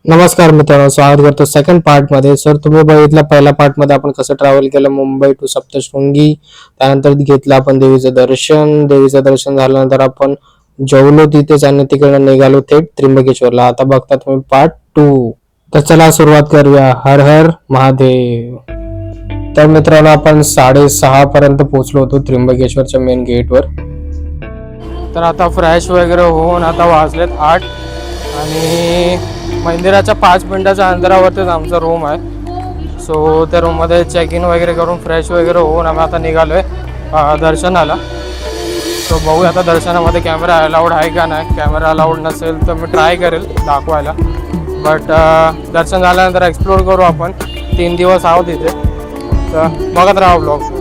नमस्कार मित्रांनो, स्वागत करतो सेकंड पार्ट मध्ये. सर, तुम्ही बघितलं पहिल्या पार्ट मध्ये आपण कसं ट्रॅव्हल केलं मुंबई टू सप्तशृंगी. त्यानंतर घेतलं आपण देवीचं दर्शन झाल्यानंतर आपण जेवलो तिथेच आणि तिकडे निघालो थेट त्र्यंबकेश्वरला. आता बघता तुम्ही पार्ट 2. तर चला सुरुवात करूया. हर हर महादेव. तर मित्रांनो, आपण 6:30 पर्यंत पोहोचलो होतो त्र्यंबकेश्वरच्या मेन गेटवर. तर आता फ्रेश वगैरे होऊन आता वाजलेत 8 आणि मंदिराच्या 5 मिनिटाच्या अंतरावरतीच आमचा रूम आहे. सो त्या रूममध्ये चेक इन वगैरे करून फ्रेश वगैरे होऊन आम्ही आता निघालो आहे दर्शनाला. सो बघू आता दर्शनामध्ये कॅमेरा अलाउड आहे का नाही. कॅमेरा अलाउड नसेल तर मी ट्राय करेल दाखवायला. बट दर्शन झाल्यानंतर एक्सप्लोर करू आपण. 3 दिवस आहोत इथे, तर बघत राहा ब्लॉग.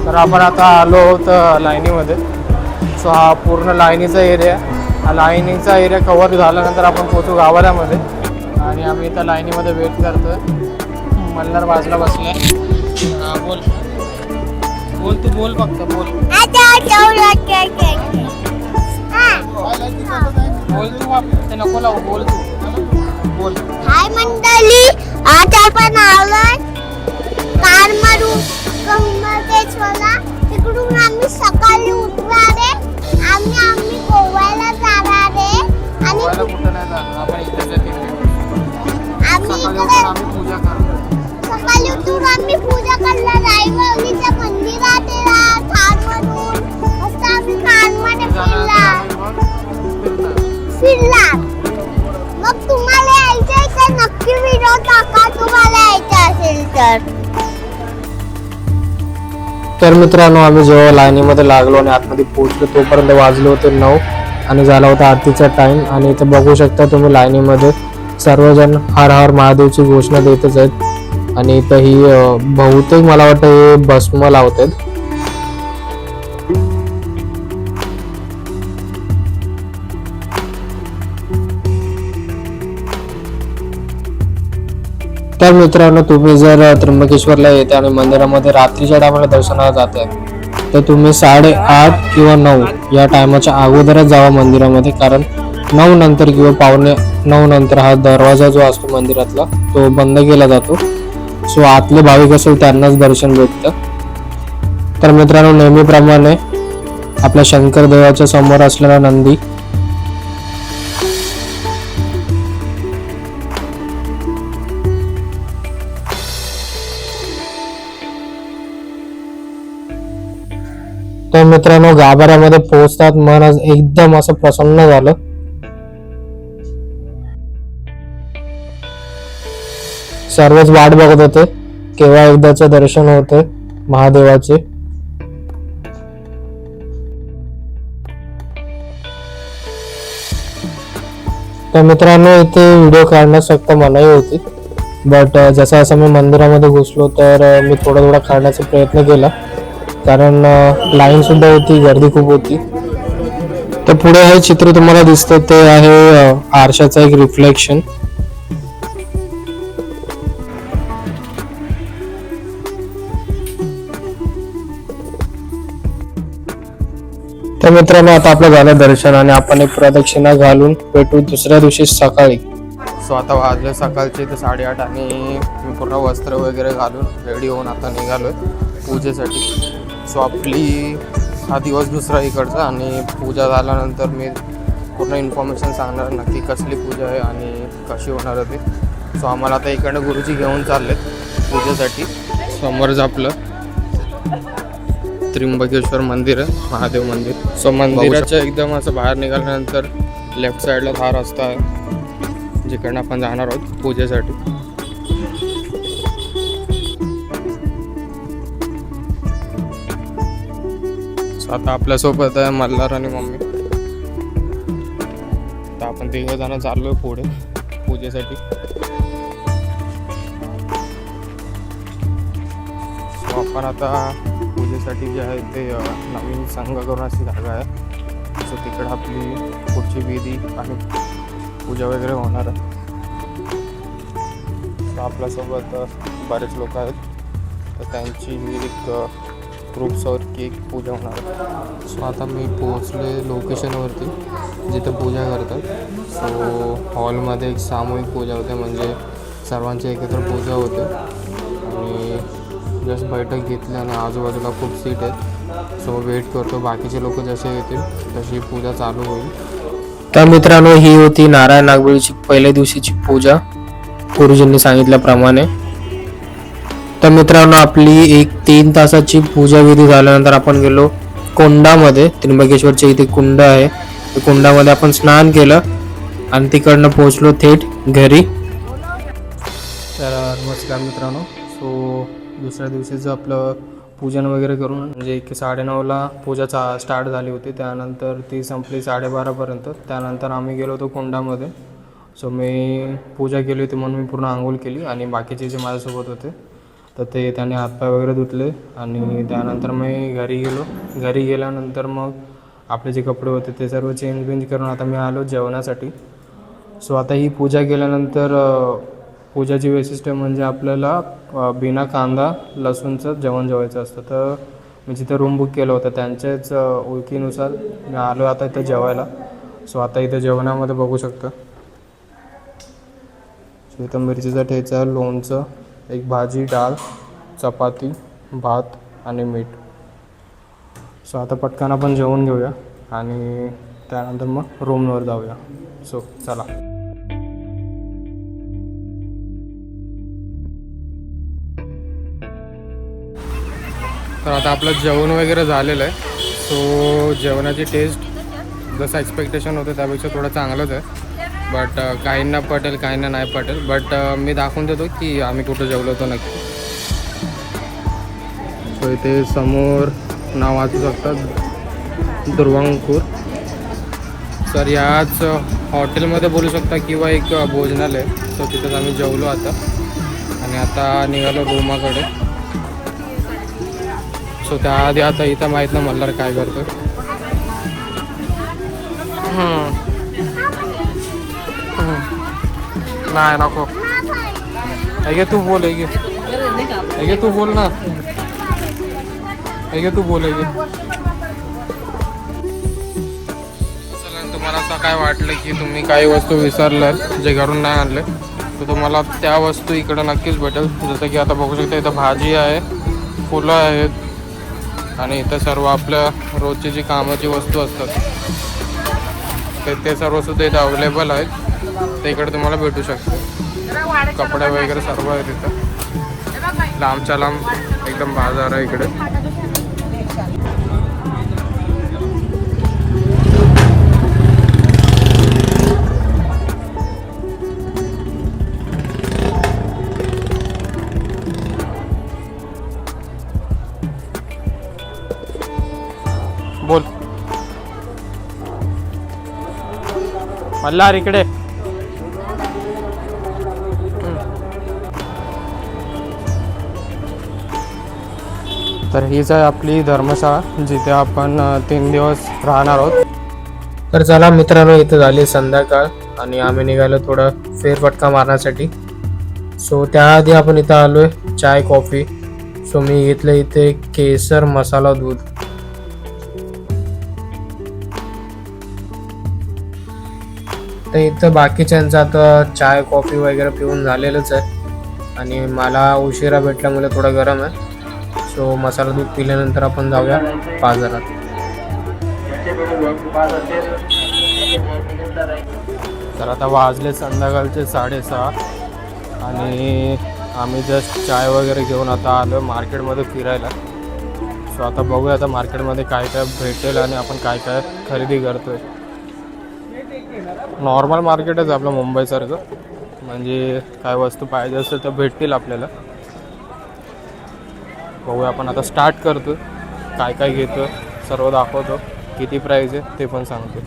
तर आपण आता आलो आहोत लाईनीमध्ये. सो हा पूर्ण लाईनीचा एरिया. हा लाईनीचा एरिया कव्हर झाल्यानंतर आपण पोचू गावाल्यामध्ये. आणि आम्ही इथं लाईनीमध्ये वेट करतोय. मल्हार बाजूला बसलाय. बोल बोल तू बोल फक्त बोल बोल तू. ते नको लावू, बोल तू बोल. हाय मंडळी, आज आपण आलोय कार मारून त्र्यंबकेश्वरला. तिकडून आम्ही सकाळी उठणार आहे. आम्ही गोव्याला जाणार आहे. आणि कुठं नाही जाणार आपण, इथेच आम्ही पूजा करणार. सकाळी उठून आम्ही पूजा करणार. रायवलीच्या मंदिरात कार मारून मस्त आम्ही कारमध्ये फिरणार. मग तुम्हाला यायचंय तर नक्की व्हिडिओ टाका, तुम्हाला यायचं असेल तर. तर मित्रांनो, आम्ही जेव्हा लाईनीमध्ये लागलो आणि आतमध्ये पोहोचलो तोपर्यंत वाजले होते 9 आणि झाला होता आरतीचा टाइम. आणि इथे बघू शकता तुम्ही लाईनीमध्ये सर्वजण हर हर महादेवची घोषणा देतच आहेत. आणि इथं ही बहुतेक मला वाटतं हे भस्म लावतात. तर मित्रांनो, तुम्ही जर त्र्यंबकेश्वरला येते आणि मंदिरामध्ये रात्रीच्या टायमाला दर्शनाला जात आहे तर तुम्ही 8:30 किंवा 9 या टायमाच्या अगोदरच जावा मंदिरामध्ये. कारण 9 नंतर किंवा 8:45 नंतर हा दरवाजा जो असतो मंदिरातला तो बंद केला जातो. सो आतले भाविक असेल त्यांनाच दर्शन भेटतं. तर मित्रांनो, नेहमीप्रमाणे आपल्या शंकर देवाच्या समोर असलेला नंदी तर मित्रांनो गाभाऱ्यामध्ये पोहोचतात मन एकदम असं प्रसन्न झालं. सर्वच वाट बघत होते केव्हा एकदाचं दर्शन होते महादेवाचे. तर मित्रांनो, इथे व्हिडिओ काढण्यास फक्त मनाई होती. बट जसं असं मी मंदिरामध्ये घुसलो तर मी थोडा काढण्याचा प्रयत्न केला. कारण लाईन सुद्धा होती, गर्दी खूप होती. तर पुढे हे चित्र तुम्हाला दिसतं ते आहे आरशाचा एक रिफ्लेक्शन. तर मित्रांनो, आता आपलं झालं दर्शन आणि आपण एक प्रदक्षिणा घालून भेटू दुसऱ्या दिवशी सकाळी. सो आता वाजले सकाळचे ते 8:30 आणि मी पूर्ण वस्त्र वगैरे घालून रेडी होऊन आता निघालोय पूजेसाठी. सो आपली हा दिवस दुसरा इकडचा आणि पूजा झाल्यानंतर मी पूर्ण इन्फॉर्मेशन सांगणार नक्की कसली पूजा आहे आणि कशी होणार आहे ते. सो आम्हाला आता इकडनं गुरुजी घेऊन चाललेत पूजेसाठी. समोरच आपलं त्र्यंबकेश्वर मंदिर आहे, महादेव मंदिर. सो मंदिराच्या एकदम असं बाहेर निघाल्यानंतर लेफ्ट साईडला हा रस्ता आहे जिकडनं आपण जाणार आहोत पूजेसाठी. आता आपल्यासोबत आहे मल्हार आणि मम्मी. तर आपण 3 जण चाललोय पुढे पूजेसाठी. आपण आता पूजेसाठी जे आहे ते नवीन संघ करून अशी जागा आहे. सो तिकडे आपली पुढची विधी आणि पूजा वगैरे होणार आहे. आपल्यासोबत बरेच लोक आहेत. तर त्यांची एक ग्रुप्सवरती एक पूजा होणार. सो आता मी पोहोचले लोकेशनवरती जिथे पूजा करतात. सो हॉलमध्ये एक सामूहिक पूजा होते, म्हणजे सर्वांची एकत्र पूजा होते. आणि जस्ट बैठक घेतली आणि आजूबाजूला खूप सीट आहेत. सो वेट करतो बाकीचे लोक जसे येतील तशी पूजा चालू होईल. तर मित्रांनो, ही होती नारायण नागबळीची पहिल्या दिवशीची पूजा गुरुजींनी सांगितल्याप्रमाणे. तर मित्रांनो, आपली एक 3 तासाची पूजा विधी झाल्यानंतर आपण गेलो कुंडामध्ये. त्र्यंबकेश्वरच्या इथे कुंड आहे, त्या कुंडामध्ये आपण स्नान केलं आणि तिकडनं पोहोचलो थेट घरी. तर नमस्कार मित्रांनो. सो दुसऱ्या दिवशीचं आपलं पूजन वगैरे करून म्हणजे 9:30ला पूजा स्टार्ट झाली होती. त्यानंतर ती संपली 12:30पर्यंत. त्यानंतर आम्ही गेलो होतो कुंडामध्ये. सो मी पूजा केली होती म्हणून मी पूर्ण आंघोळ केली आणि बाकीचे जे माझ्यासोबत होते तर ते त्याने हातपाय वगैरे धुतले. आणि त्यानंतर मी घरी गेलो. घरी गेल्यानंतर मग आपले जे कपडे होते ते सर्व चेंज करून आता मी आलो जेवणासाठी. सो आता ही पूजा केल्यानंतर पूजाची वैशिष्ट्य म्हणजे आपल्याला बिना कांदा लसूणचं जेवण जेवायचं असतं. तर मी जिथं रूम बुक केलं होतं त्यांच्याच ओळखीनुसार मी आलो आता इथं जेवायला. सो आता इथं जेवणामध्ये बघू शकता, सो इथं मिरचीचा ठेचा, लोणचं, एक भाजी, डाळ, चपाती, भात आणि मीठ. सो आता पटकन आपण जेवून घेऊया आणि त्यानंतर मग रूमवर जाऊया. सो चला. तर आता आपलं जेवण वगैरे झालेलं आहे. सो जेवणाची टेस्ट जसं एक्सपेक्टेशन होतं त्यापेक्षा थोडं चांगलंच आहे. बट काहींना पटेल काहींना नाही पटेल. बट मी दाखवून देतो की आम्ही कुठं जेवलो होतो नक्की. सो इथे समोर नाव वाचू शकतात, दुर्वांकूर. तर याच हॉटेलमध्ये बोलू शकता किंवा एक भोजनालय. सो तिथंच आम्ही जेवलो आता आणि आता निघालो रूमाकडे. सो त्याआधी आता इथं माहीत नाही मल्हार काय करतो. नाही नको, हे तू बोल, हे तू बोल ना, हे तू बोल. तुम्हाला असं काय वाटलं की तुम्ही काही वस्तू विसरलात जे घरून नाही आणले तर तुम्हाला त्या वस्तू इकडं नक्कीच भेटेल. जसं की आता बघू शकता इथं भाजी आहे, फुलं आहेत आणि इथं सर्व आपल्या रोजची जी कामाची वस्तू असतात ते सर्वसुद्धा इथं अवेलेबल आहेत. ते इकडे तुम्हाला भेटू शकते. कपडे वगैरे सर्व आहेत इथं. लांबच्या लांब एकदम बाजार आहे इकडे. बोल मल्हार इकडे. तर हीच आहे आपली धर्मशाळा जिथे आपण 3 दिवस राहणार आहोत. तर चला मित्रांनो, इथं झाली संध्याकाळ आणि आम्ही निघालो थोडा फेरफटका मारण्यासाठी. सो त्याआधी आपण इथं आलोय चाय कॉफी. सो मी घेतलं इथे केसर मसाला दूध. तर इथं बाकीच्यांचं आता चाय कॉफी वगैरे पिऊन झालेलंच आहे आणि मला उशिरा भेटल्यामुळे थोडं गरम आहे. सो मसाला दूध पिल्यानंतर आपण जाऊया बाजारात. तर आता वाजले संध्याकाळचे 6:30 आणि आम्ही जस्ट चाय वगैरे घेऊन आता आलो मार्केटमध्ये फिरायला. सो आता बघूया आता मार्केटमध्ये काय काय भेटेल आणि आपण काय काय खरेदी करतोय. नॉर्मल मार्केटच आपलं मुंबईसारखं, म्हणजे काय वस्तू पाहिजे असेल तर भेटतील आपल्याला. बघूया आपण आता स्टार्ट करतो. काय काय घेतो सर्व दाखवतो, किती प्राईस आहे ते पण सांगतो.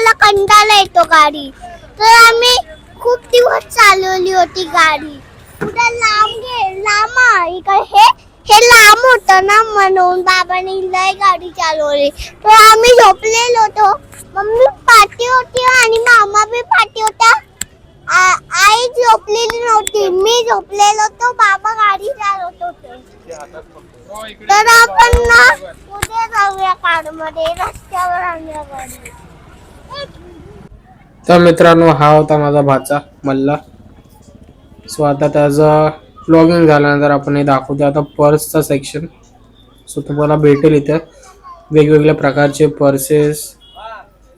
आम्हाला कंटाळा येतो गाडी, तर आम्ही खूप दिवस चालवली होती गाडी. पुढे लांब इकडे हे लांब होतं ना, म्हणून बाबाने लय गाडी चालवली. तर आम्ही झोपलेलो होतो. मम्मी पाठी होती आणि मामा बी पाठी होता. आई झोपलेली नव्हती, मी झोपलेलो होतो. बाबा गाडी चालवत होते. तर आपण ना उद्या जाऊया कारमध्ये, रस्त्यावर आणूया गाडी. तर मित्रांनो, हा होता माझा भाचा मल्ला. सो आता त्याचं व्लॉगिंग झाल्यानंतर आपण हे दाखवतो आता पर्सचा सेक्शन. सो तुम्हाला भेटेल इथे वेगवेगळ्या प्रकारचे पर्सेस.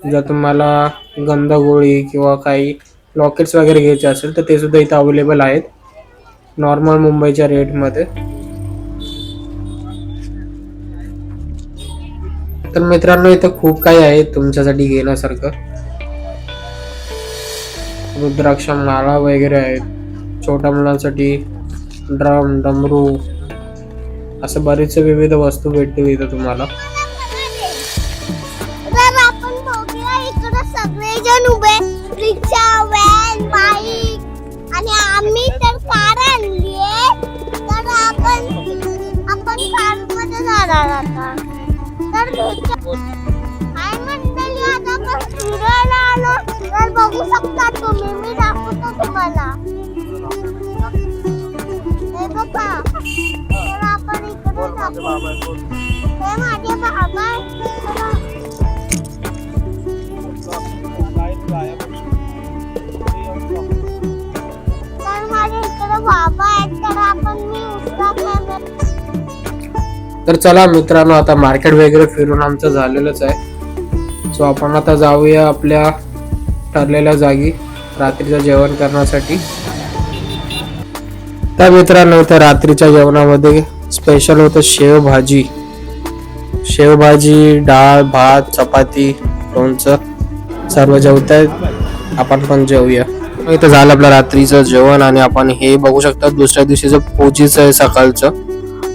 जर तुम्हाला गंधगोळी किंवा काही लॉकेट्स वगैरे घ्यायचे असेल तर ते सुद्धा इथे अवेलेबल आहेत नॉर्मल मुंबईच्या रेटमध्ये. तर मित्रांनो, इथे खूप काही आहे तुमच्यासाठी घेण्यासारखं. रुद्राक्ष माळा वगैरे आहेत, छोट्या मुलांसाठी ड्रम, डमरू, असं बरेचसे विविध वस्तू भेटतील इथं तुम्हाला. तर आपण बघूया इकडे सगळेजण उभे, रिक्षा, व्हॅन, बाईक आणि आम्ही तर कार आणलीये. तर आपण कारमध्ये जाणार आता. तर काय मंडळी, आता आपण फिरायला आलो. तर बघू शकता तुम्ही, मी दाखवतो तुम्हाला. हे बघा, तर आपण इकडे जाऊ. हे माझे बाबा तर माझ्या इकडे बाबा आहेत. तर आपण मी उसका. तर चला मित्रांनो, आता मार्केट वगैरे फिरून आमचं झालेलंच आहे. सो आपण आता जाऊया आपल्या ठरलेल्या जागी रात्रीचं जेवण करण्यासाठी. तर मित्रांनो, इथं रात्रीच्या जेवणामध्ये स्पेशल होतं शेवभाजी, डाळ, भात, चपाती, लोणचं. सर्व जेवतायत, आपण पण जेवूया. इथं झालं आपलं रात्रीचं जेवण आणि आपण हे बघू शकता दुसऱ्या दिवशीचं पूजेचं आहे सकाळचं.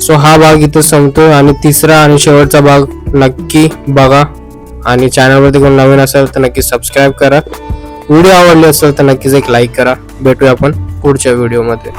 सो हा भाग इथं संपतो आणि तिसरा आणि शेवटचा भाग नक्की बघा. आणि चॅनलवरती कोण नवीन असेल तर नक्की सबस्क्राईब करा. व्हिडिओ आवडले असेल तर नक्कीच एक लाईक करा. भेटूया आपण पुढच्या व्हिडिओमध्ये.